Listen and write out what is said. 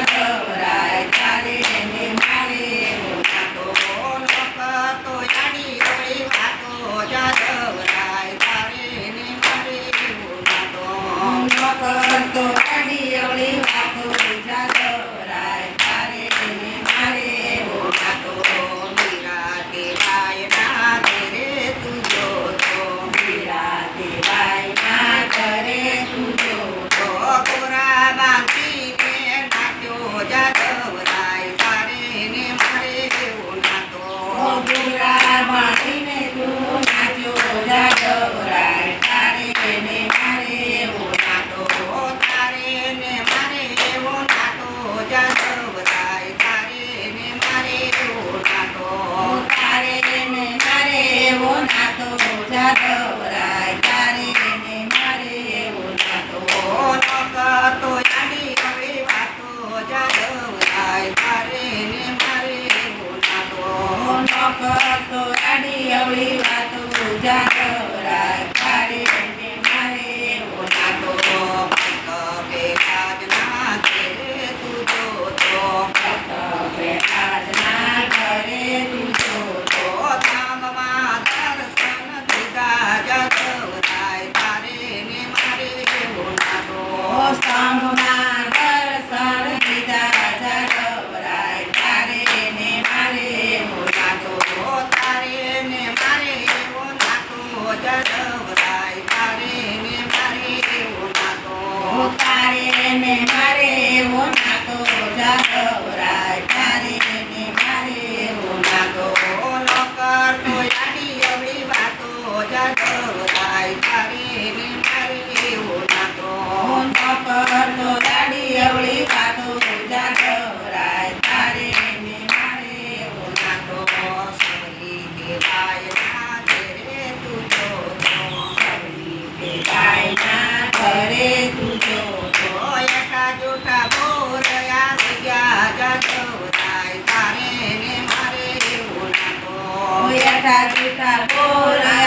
જાદવરાય તારે ને મારે નાતો નકતો જાડી અવળી વાતો જાદવરાય તારે ને મારે નાતો નકતો જાડી અવળી વાતો જાદવરાય તારે ને મારે નાતો નિરાતે વાયના તેરે તું જોતો નિરાતે વાયના કરે તું જોતો કોરા બાંધીને નાટ્યો જાદવરાય તારે ને મારે નાતો ગોરા બાંધીને તું નાચ્યો જાદવરાય તારે ને મારે નાતો તારે ને મારે એવો નાતો જાદવરાય તારે ને મારે નાતો તારે ને મારે એવો નાતો જાદવરાય તારે ને મારે એવો નાતો નકતો જાડી અવળી વાતો જાદવરાય તારે ને મારે નાતો નકતો જાડી અવળી વાતો જાદવરાય તારે ને મારે એવો નાતો આજના તેરે તું જોતો આજના ઘરે તું જોતો ધામમાં દર્શન દીધા જાદવરાય તારે ને મારે નાતો સ્તંભમાં દર્શન દીધા જાદવરાય તારે ને મારે એવો નાતો તારે ને મારે એવો નાતો જાદવરાય તારે ને મારે નાતો તારે ને મારે એવો નાતો જાદવરાય તારે ને મારે એવો નાતો નકર તો જાડી અવળી વાતો જાદવરાય તારે ને મારે નાતો નકર તો જાડી અવળી વાતો જાદવરાય તારે ને મારે એવો નાતો સવલી દેવાયના તેરે તું જોતો ગાયના ઘરે તું જોતો એકા જૂઠા બોલયા ગયા જાદવરાય તારે ને મારે નાતો યથા જૂઠા બોરા